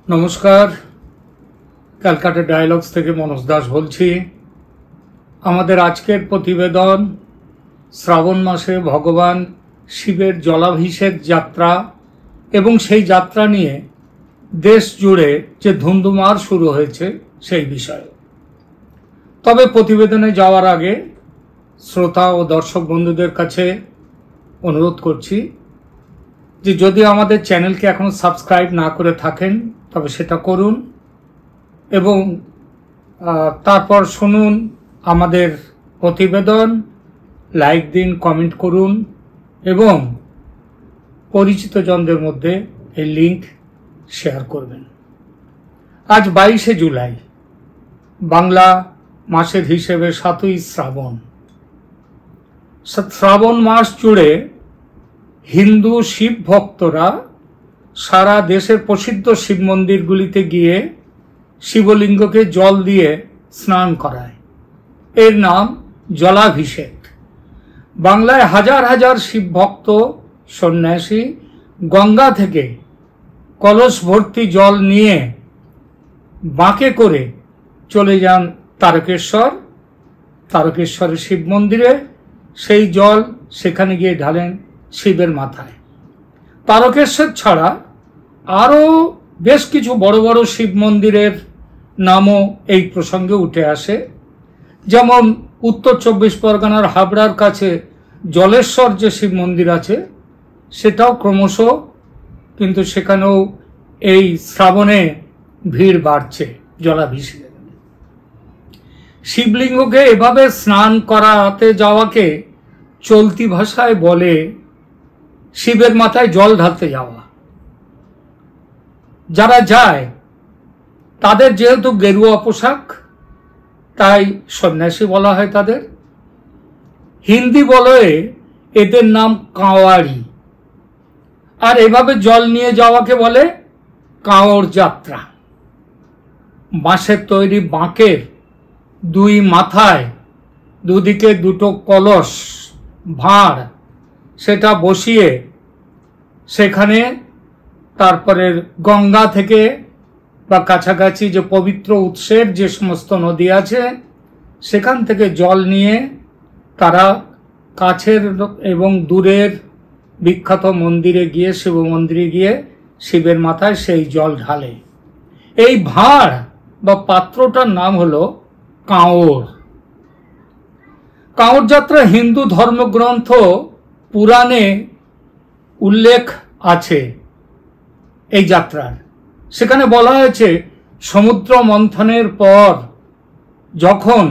নমস্কার, ক্যালকাটা ডায়ালগস থেকে মনোজ দাস বলছি। আমাদের আজকের প্রতিবেদন শ্রাবণ মাসে ভগবান শিবের জলাভিষেক যাত্রা এবং সেই যাত্রা নিয়ে দেশ জুড়ে যে ধুন্ধুমার শুরু হয়েছে সেই বিষয়ে। তবে প্রতিবেদনে যাওয়ার আগে শ্রোতা ও দর্শক বন্ধুদের কাছে অনুরোধ করছি যে যদি আমাদের চ্যানেলকে এখনো সাবস্ক্রাইব না করে থাকেন তবে সেটা করুন এবং তারপর শুনুন আমাদের প্রতিবেদন, লাইক দিন, কমেন্ট করুন এবং পরিচিত জনদের মধ্যে এই লিংক শেয়ার করবেন। আজ 22শে জুলাই, বাংলা মাসের হিসেবে 7ই শ্রাবণ। শ্রাবণ মাস জুড়ে হিন্দু শিব ভক্তরা সারা দেশের প্রসিদ্ধ শিব মন্দিরগুলিতে গিয়ে শিবলিঙ্গকে জল দিয়ে স্নান করায়। এর নাম জলাভিষেক। বাংলায় হাজার হাজার শিব ভক্ত সন্ন্যাসী গঙ্গা থেকে কলস ভর্তি জল নিয়ে বাঁকে করে চলে যান তারকেশ্বরের শিব মন্দিরে। সেই জল সেখানে গিয়ে ঢালেন শিবের মাথায়। তারকেশ্বর ছাড়া আরও বেশ কিছু বড় বড় শিব মন্দিরের নামও এই প্রসঙ্গে উঠে আসে। যেমন উত্তর 24 পরগনার হাবড়ার কাছে জলেশ্বর যে শিব মন্দির আছে সেটাও ক্রমশ কিন্তু সেখানেও এই শ্রাবণে ভিড় বাড়ছে জলাভিষেকে। শিবলিঙ্গকে এভাবে স্নান করাতে যাওয়াকে চলতি ভাষায় বলে শিবের মাথায় জল ঢালতে যাওয়া। যারা যায় তাদের যেহেতু গেরুয়া পোশাক তাই সন্ন্যাসী বলা হয় তাদের। হিন্দি বলে এদের নাম কাঁওয়ারি। আর এভাবে জল নিয়ে যাওয়াকে বলে কাঁওর যাত্রা। বাঁশের তৈরি বাঁকের দুই মাথায় দুদিকে দুটো কলস ভাঁড় সেটা বসিয়ে সেখানে তারপরে গঙ্গা থেকে বা কাছাকাছি যে পবিত্র উৎসের যে সমস্ত নদী আছে সেখান থেকে জল নিয়ে তারা কাছের এবং দূরের বিখ্যাত মন্দিরে গিয়ে শিব মন্দিরে গিয়ে শিবের মাথায় সেই জল ঢালে। এই ভাঁড় বা পাত্রটার নাম হলো কাঁওর। কাঁওর যাত্রা হিন্দু ধর্মগ্রন্থ পুরাণে উল্লেখ আছে এই যাত্রার। সেখানে বলা হয়েছে সমুদ্র মন্থনের পর যখন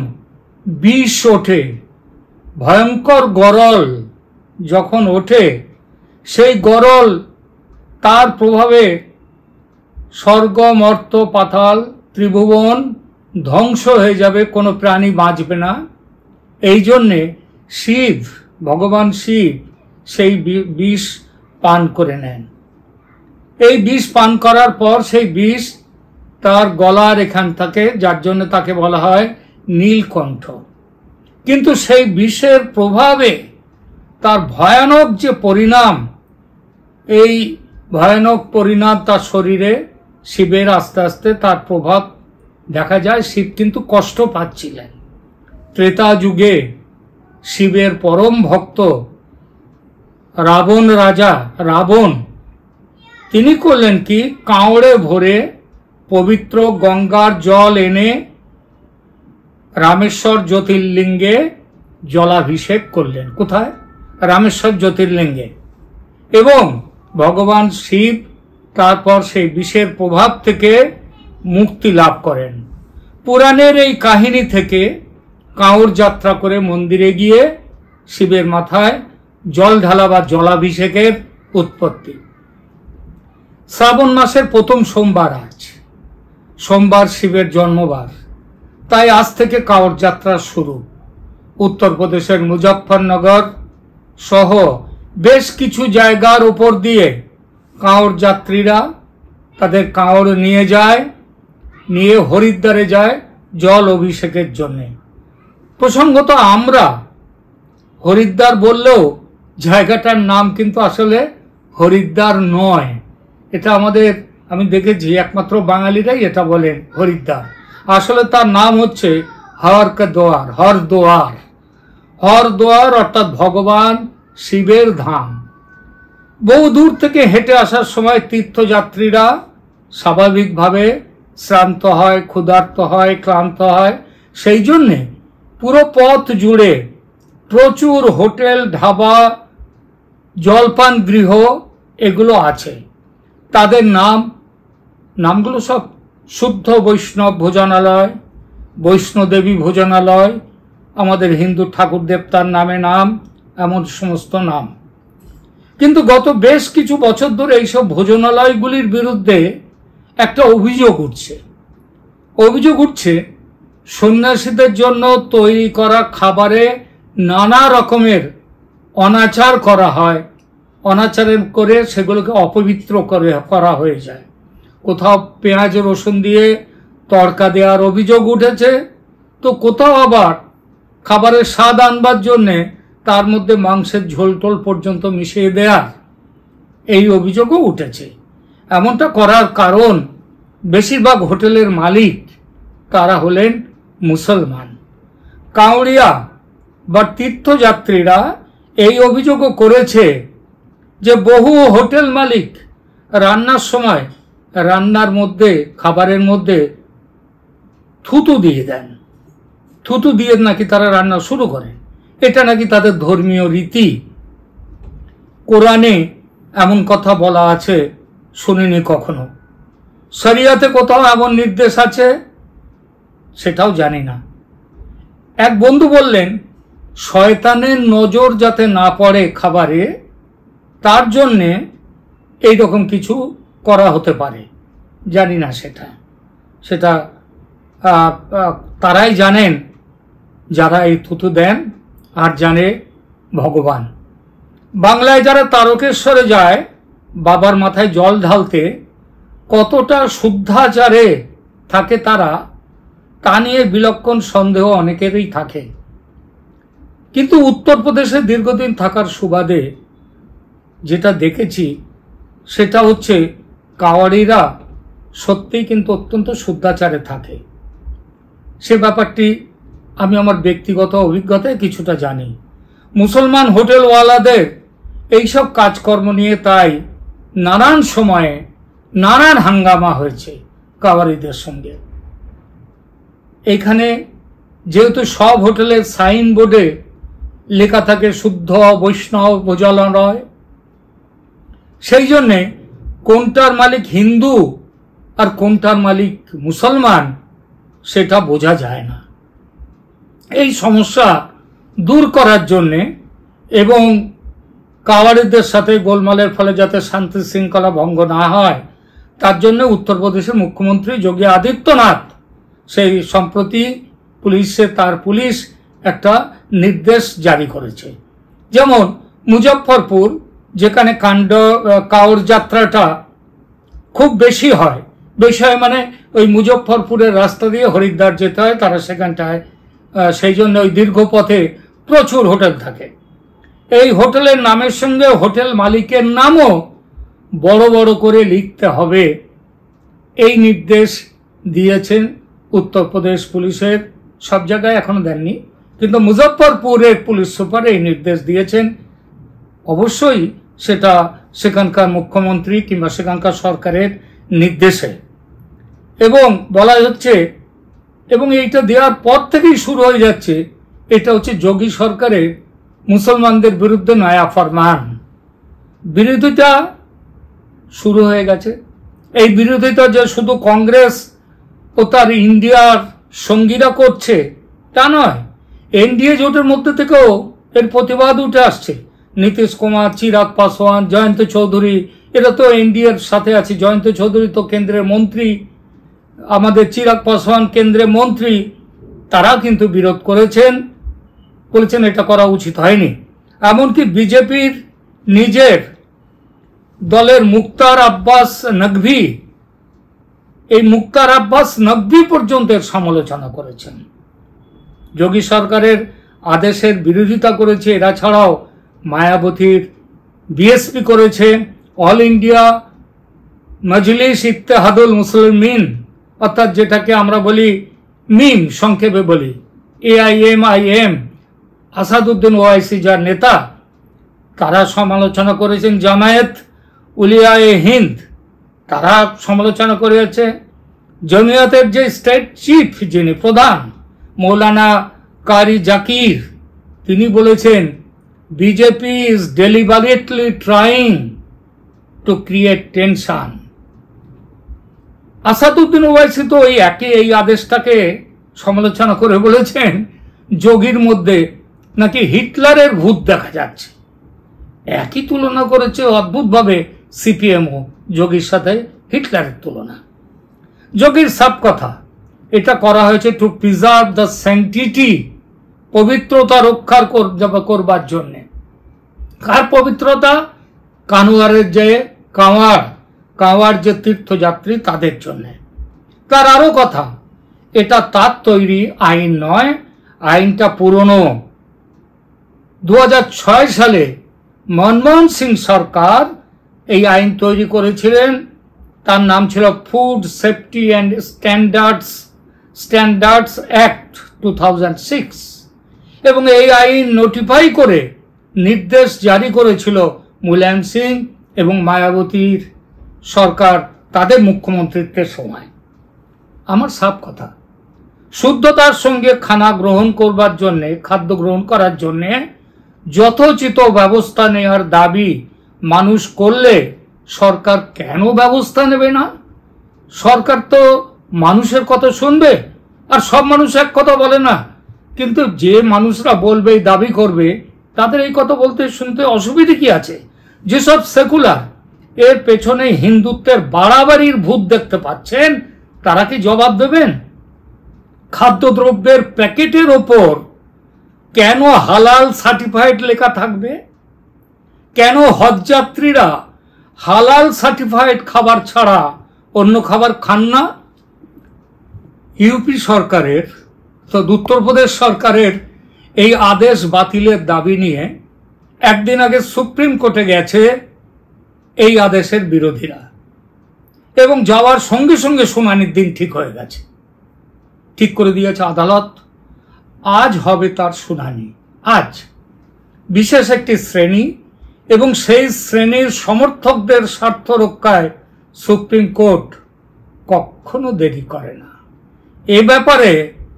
বিষ ওঠে, ভয়ঙ্কর গরল যখন ওঠে, সেই গরল তার প্রভাবে স্বর্গ মর্ত্য পাতাল ত্রিভুবন ধ্বংস হয়ে যাবে, কোনো প্রাণী বাঁচবে না। এই জন্যে শিব, ভগবান শিব সেই বিষ পান করে নেন। এই বিষ পান করার পর সেই বিষ তার গলার এখান থাকে, যার জন্য তাকে বলা হয় নীলকণ্ঠ। কিন্তু সেই বিষের প্রভাবে তার ভয়ানক যে পরিণাম, এই ভয়ানক পরিণাম তার শরীরে শিবের আস্তে আস্তে তার প্রভাব দেখা যায়। শিব কিন্তু কষ্ট পাচ্ছিলেন। ত্রেতা যুগে শিবের পরম ভক্ত রাবণ রাজা রাবণ তিনি করলেন কি, কাঁওড়ে ভরে পবিত্র গঙ্গার জল এনে রামেশ্বর জ্যোতির্লিঙ্গে জলাভিষেক করলেন। কোথায়? রামেশ্বর জ্যোতির্লিঙ্গে। এবং ভগবান শিব তারপর সেই বিষের প্রভাব থেকে মুক্তি লাভ করেন। পুরাণের এই কাহিনী থেকে কাঁওর যাত্রা করে মন্দিরে গিয়ে শিবের মাথায় জল ঢালা বা জলাভিষেকের উৎপত্তি। শ্রাবণ মাসের প্রথম সোমবার আজ, সোমবার শিবের জন্মবার, তাই আজ থেকে কাঁওর যাত্রা শুরু। উত্তরপ্রদেশের মুজফ্ফরনগর সহ বেশ কিছু জায়গার উপর দিয়ে কাঁওর যাত্রীরা তাদের কাঁওর নিয়ে যায়, নিয়ে হরিদ্বারে যায় জল অভিষেকের জন্যে। প্রসঙ্গত আমরা হরিদ্বার বললেও জায়গাটার নাম কিন্তু আসলে হরিদ্বার নয়, এটা আমাদের আমি দেখেছি একমাত্র বাঙালিরাই এটা বলেন হরিদ্বার। আসলে তার নাম হচ্ছে হরদোয়ার। হরদোয়ার হরদোয়ার অর্থাৎ ভগবান শিবের ধাম। বহু দূর থেকে হেঁটে আসার সময় তীর্থযাত্রীরা স্বাভাবিকভাবে শ্রান্ত হয়, ক্ষুধার্ত হয়, ক্লান্ত হয়। সেই জন্যে পুরো পথ জুড়ে প্রচুর হোটেল, ধাবা, জলপান গৃহ এগুলো আছে। তাদের নামগুলো সব শুদ্ধ বৈষ্ণব ভোজনালয়, বৈষ্ণোদেবী ভোজনালয়, আমাদের হিন্দু ঠাকুর দেবতার নামে নাম, এমন সমস্ত নাম। কিন্তু গত বেশ কিছু বছর ধরে এইসব ভোজনালয়গুলির বিরুদ্ধে একটা অভিযোগ উঠছে সন্ন্যাসীদের জন্য তৈরি করা খাবারে নানা রকমের অনাচার করা হয়। অনাচারের করে সেগুলোকে অপবিত্র করা হয়ে যায়। কোথাও পেঁয়াজ রসুন দিয়ে তড়কা দেওয়ার অভিযোগ উঠেছে, তো কোথাও আবার খাবারের স্বাদ আনবার জন্যে তার মধ্যে মাংসের ঝোলটোল পর্যন্ত মিশিয়ে দেওয়ার এই অভিযোগও উঠেছে। এমনটা করার কারণ বেশিরভাগ হোটেলের মালিক তারা হলেন মুসলমান। কাউড়িয়া বা তীর্থযাত্রীরা এই অভিযোগও করেছে যে বহু হোটেল মালিক রান্নার সময় রান্নার মধ্যে, খাবারের মধ্যে থুতু দিয়ে দেন। থুতু দিয়ে নাকি তারা রান্না শুরু করেন। এটা নাকি তাদের ধর্মীয় রীতি। কোরআনে এমন কথা বলা আছে শুনিনি কখনো। শরিয়াতে কোথাও এমন নির্দেশ আছে সেটাও জানি না। এক বন্ধু বললেন শয়তানের নজর যাতে না পড়ে খাবারে, তার জন্যে এইরকম কিছু করা হতে পারে। জানি না সেটা তারাই জানেন যারা এই থুতু দেন, আর জানে ভগবান। বাংলায় যারা তারকেশ্বরে যায় বাবার মাথায় জল ঢালতে, কতটা শুদ্ধাচারে থাকে তারা, তা নিয়ে বিলক্ষণ সন্দেহ অনেকেরই থাকে। কিন্তু উত্তরপ্রদেশে দীর্ঘদিন থাকার সুবাদে যেটা দেখেছি সেটা হচ্ছে কাওয়াড়িরা সত্যিই কিন্তু অত্যন্ত শুদ্ধাচারে থাকে। সে ব্যাপারটি আমি আমার ব্যক্তিগত অভিজ্ঞতায় কিছুটা জানি। মুসলমান হোটেলওয়ালাদের এইসব কাজকর্ম নিয়ে তাই নানান সময়ে নানান হাঙ্গামা হয়েছে কাওয়াড়িদের সঙ্গে। এখানে যেহেতু সব হোটেলের সাইনবোর্ডে লেখা থাকে শুদ্ধ বৈষ্ণব ভোজনালয়, সেই জন্যে কোনটার মালিক হিন্দু আর কোনটার মালিক মুসলমান সেটা বোঝা যায় না। এই সমস্যা দূর করার জন্যে এবং কাওয়াড়িদের সাথে গোলমালের ফলে যাতে শান্তি শৃঙ্খলা ভঙ্গ না হয়, তার জন্য উত্তরপ্রদেশের মুখ্যমন্ত্রী যোগী আদিত্যনাথ সেই সম্প্রতি তার পুলিশ একটা নির্দেশ জারি করেছে। যেমন মুজফ্ফরপুর, যেখানে কাওড় যাত্রাটা খুব বেশি হয়, মানে ওই মুজফ্ফরপুরের রাস্তা দিয়ে হরিদ্বার যেতে হয় তারা সেখানটায়, সেই জন্য ওই দীর্ঘ পথে প্রচুর হোটেল থাকে। এই হোটেলের নামের সঙ্গে হোটেল মালিকের নামও বড় বড় করে লিখতে হবে, এই নির্দেশ দিয়েছেন উত্তরপ্রদেশ পুলিশের। সব জায়গায় এখনো দেননি, কিন্তু মুজফ্ফরপুরের পুলিশ সুপার এই নির্দেশ দিয়েছেন। অবশ্যই সেটা সেখানকার মুখ্যমন্ত্রী কিংবা সেখানকার সরকারের নির্দেশে। এবং বলা হচ্ছে, এবং এইটা দেওয়ার পর থেকেই শুরু হয়ে যাচ্ছে, এটা হচ্ছে যোগী সরকারের মুসলমানদের বিরুদ্ধে নয়া ফরমান। বিরোধিতা শুরু হয়ে গেছে। এই বিরোধিতা যে শুধু কংগ্রেস ও তার ইন্ডিয়ার সঙ্গীরা করছে তা নয়, এনডিএ জোটের মধ্যে থেকেও এর প্রতিবাদ উঠে আসছে। নীতিশ কুমার, চিরাগ পাসওয়ান, জয়ন্ত চৌধুরী, এরা তো এনডিএর সাথে আছে। জয়ন্ত চৌধুরী তো কেন্দ্রের মন্ত্রী, আমাদের চিরাগ পাসওয়ান কেন্দ্রের মন্ত্রী, তারা কিন্তু বিরোধ করেছেন, বলেছেন এটা করা উচিত হয়নি। এমনকি বিজেপির নিজের দলের মুক্তার আব্বাস নকভি পর্যন্ত এর সমালোচনা করেছেন। যোগী সরকারের আদেশের বিরোধিতা করেছে। এরা ছাড়াও মায়াবতীর বিএসপি করেছে, অল ইন্ডিয়া মজলিস ইত্তেহাদুল মুসলিমিন, অর্থাৎ যেটাকে আমরা বলি মিম, সংক্ষেপে বলি AIMIM, আসাদুদ্দিন ওয়াইসি যার নেতা, তারা সমালোচনা করেছেন। জামায়াত উলিয়ায়ে হিন্দ, তারা সমালোচনা করেছে। জমিয়তের যে স্টেট চিফ, যিনি প্রধান, মৌলানা কারি জাকির, তিনি বলেছেন BJP is deliberately trying to create tension. Asaduddin Owaisi তো এই আদেশটাকে সমালোচনা করে বলেছেন যোগীর মধ্যে নাকি হিটলারের ভূত দেখা যাচ্ছে। একই তুলনা করেছে অদ্ভুতভাবে সিপিএমও যোগীর সাথে হিটলারের তুলনা। যোগীর সব কথা, এটা করা হয়েছে টু প্রিজার্ভ দ্য স্যাংটিটি, পবিত্রতা রক্ষার করবার জন্য। কার পবিত্রতা? কানওয়ারের যে কাঁওয়ার যে তীর্থযাত্রী তাদের জন্য। তার আরো কথা, এটা তার তৈরি আইন নয়, আইনটা পুরনো। 2006 সালে মনমোহন সিং সরকার এই আইন তৈরি করেছিলেন। তার নাম ছিল food safety and standards act 2006, এবং এই আইন নোটিফাই করে নির্দেশ জারি করেছিল মুলায়ম সিং এবং মায়াবতীর সরকার তাদের মুখ্যমন্ত্রীত্বের সময়। আমার সাফ কথা, শুদ্ধতার সঙ্গে খাদ্য গ্রহণ করার জন্য যথোচিত ব্যবস্থা নেওয়ার দাবি মানুষ করলে সরকার কেন ব্যবস্থা নেবে না? সরকার তো মানুষের কথা শুনবে, আর সব মানুষ এক কথা বলে না। কিন্তু যে মানুষরা বলবে, দাবি করবে, তাদের এই কথা বলতে শুনতে অসুবিধা কি আছে? যেসব সেকুলার এর পেছনে হিন্দুত্বের বাড়াবাড়ির ভূত দেখতে পাচ্ছেন, তারা কি জবাব দেবেন? খাদ্যদ্রব্যের প্যাকেটের ওপর কেন হালাল সার্টিফাইড লেখা থাকবে? কেন হজযাত্রীরা হালাল সার্টিফাইড খাবার ছাড়া অন্য খাবার খান না? ইউপি সরকারের, তো উত্তরপ্রদেশ সরকারের এই আদেশ বাতিলের দাবি নিয়ে একদিন আগে সুপ্রিম কোর্টে গেছে এই আদেশের বিরোধীরা, এবং যাওয়ার সঙ্গে সঙ্গে শুনানির দিন ঠিক হয়ে গেছে, ঠিক করে দিয়েছে আদালত। আজ হবে তার শুনানি। আজ বিশেষ একটি শ্রেণী এবং সেই শ্রেণীর সমর্থকদের স্বার্থ রক্ষায় সুপ্রিম কোর্ট কখনো দেরি করে না। এ ব্যাপারে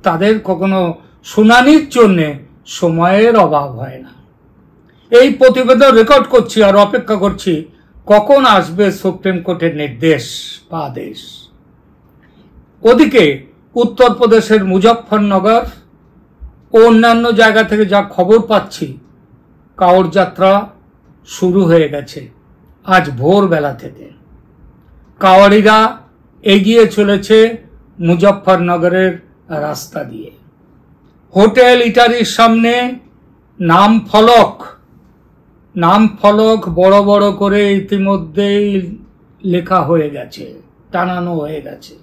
তাদের কখনো শুনানির জন্য সময়ের অভাব হয় না। এই প্রতিবেদন রেকর্ড করছি আর অপেক্ষা করছি কখন আসবে সুপ্রিম কোর্টের নির্দেশ বা আদেশ। ওদিকে উত্তরপ্রদেশের মুজফ্ফরনগর ও অন্যান্য জায়গা থেকে যা খবর পাচ্ছি, কাঁওড় যাত্রা শুরু হয়ে গেছে আজ ভোরবেলা থেকে। কাঁওয়াড়িরা এগিয়ে চলেছে মুজফ্ফরনগরের রাস্তা দিয়ে। হোটেল ইটারির সামনে নাম ফলক বড় বড় করে ইতিমধ্যেই লেখা হয়ে গেছে, টানানো হয়ে গেছে।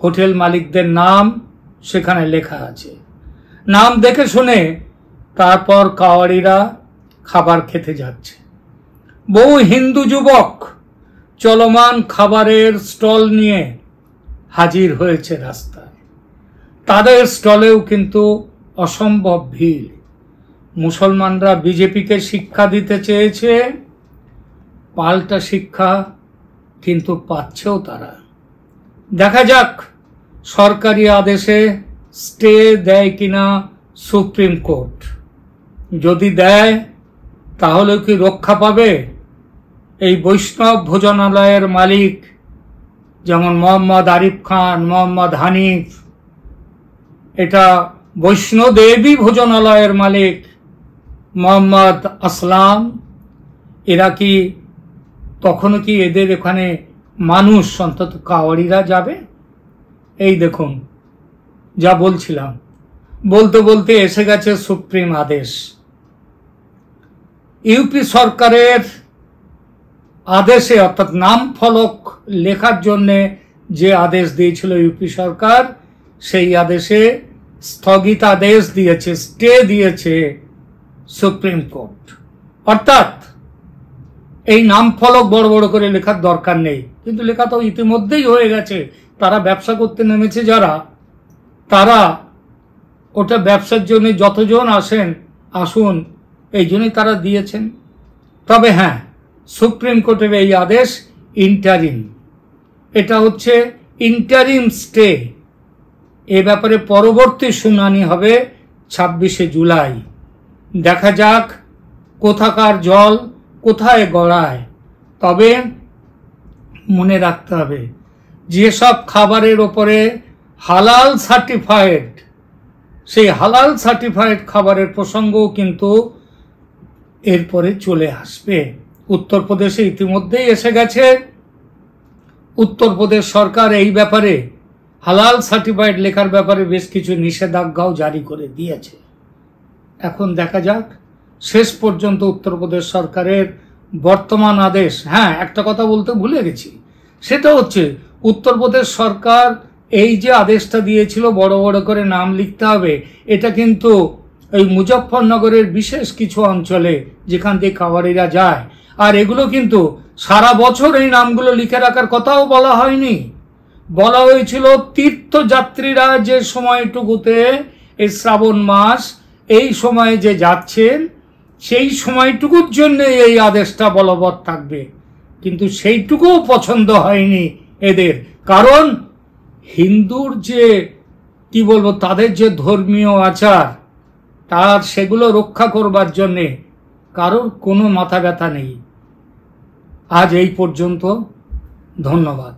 হোটেল মালিকদের নাম সেখানে লেখা আছে। নাম দেখে শুনে তারপর কাঁওয়াড়িরা খাবার খেতে যাচ্ছে। বহু হিন্দু যুবক চলমান খাবারের স্টল নিয়ে হাজির হয়েছে রাস্তায়। তাদের স্টলেও কিন্তু অসম্ভব ভিড়। মুসলমানরা বিজেপিকে শিক্ষা দিতে চেয়েছে, পাল্টা শিক্ষা কিন্তু পাচ্ছেও তারা। দেখা যাক সরকারি আদেশে স্টে দেয় কিনা সুপ্রিম কোর্ট। যদি দেয় তাহলে কি রক্ষা পাবে এই বৈষ্ণব ভোজনালয়ের মালিক, যেমন মোহাম্মদ আরিফ খান, মোহাম্মদ হানিফ, এটা বৈষ্ণোদেবী ভোজনালয়ের মালিক মোহাম্মদ আসলাম, এরা কি তখনও কি এদের এখানে মানুষ, অন্তত কাঁওয়াড়িরা যাবে? এই দেখুন, যা বলছিলাম, বলতে বলতে এসে গেছে সুপ্রিম আদেশ। ইউপি সরকারের আদেশে, অর্থাৎ নাম ফলক লেখার জন্য যে আদেশ দিয়েছিল ইউপি সরকার, সেই আদেশে স্থগিতাদেশ দিয়েছে, স্টে দিয়েছে সুপ্রিম কোর্ট। অর্থাৎ এই নাম ফলক বড় বড় করে লেখার দরকার নেই। কিন্তু লেখা তো ইতিমধ্যেই হয়ে গেছে। তারা ব্যবসা করতে নেমেছে যারা, তারা ওটা ব্যবসার জন্য যতজন আসুন, এই জন্যই তারা দিয়েছেন। তবে হ্যাঁ, সুপ্রিম কোর্টের এই আদেশ ইন্টারিম, এটা হচ্ছে ইন্টারিম স্টে। এ ব্যাপারে পরবর্তী শুনানি হবে 26শে জুলাই। দেখা যাক কোথাকার জল কোথায় গড়ায়। তবে মনে রাখতে হবে, যেসব খাবারের ওপরে হালাল সার্টিফাইড, সেই হালাল সার্টিফাইড খাবারের প্রসঙ্গও কিন্তু এরপরে চলে আসবে। উত্তরপ্রদেশে ইতিমধ্যেই এসে গেছে। উত্তরপ্রদেশ সরকার এই ব্যাপারে হালাল সার্টিফাইড লেখার ব্যাপারে বেশ কিছু নিষেধাজ্ঞাও জারি করে দিয়েছে। এখন দেখা যাক শেষ পর্যন্ত উত্তরপ্রদেশ সরকারের বর্তমান আদেশ। হ্যাঁ, একটা কথা বলতে ভুলে গেছি, সেটা হচ্ছে উত্তরপ্রদেশ সরকার এই যে আদেশটা দিয়েছিল বড় বড় করে নাম লিখতে হবে, এটা কিন্তু এই মুজফ্ফরনগরের বিশেষ কিছু অঞ্চলে যেখান দিয়ে কাওয়ারিরা যায়, আর এগুলো কিন্তু সারা বছর এই নামগুলো লিখে রাখার কথাও বলা হয়নি। বলা হয়েছিল তীর্থযাত্রীরা যে সময়টুকুতে এই শ্রাবণ মাস এই সময়ে যে যাচ্ছেন সেই সময়টুকুর জন্য এই আদেশটা বলবৎ থাকবে। কিন্তু সেইটুকুও পছন্দ হয়নি এদের, কারণ হিন্দুর যে কি বলবো, তাদের যে ধর্মীয় আচার, তার সেগুলো রক্ষা করবার জন্যে কারোর কোনো মাথা ব্যথা নেই। আজ এই পর্যন্ত, ধন্যবাদ।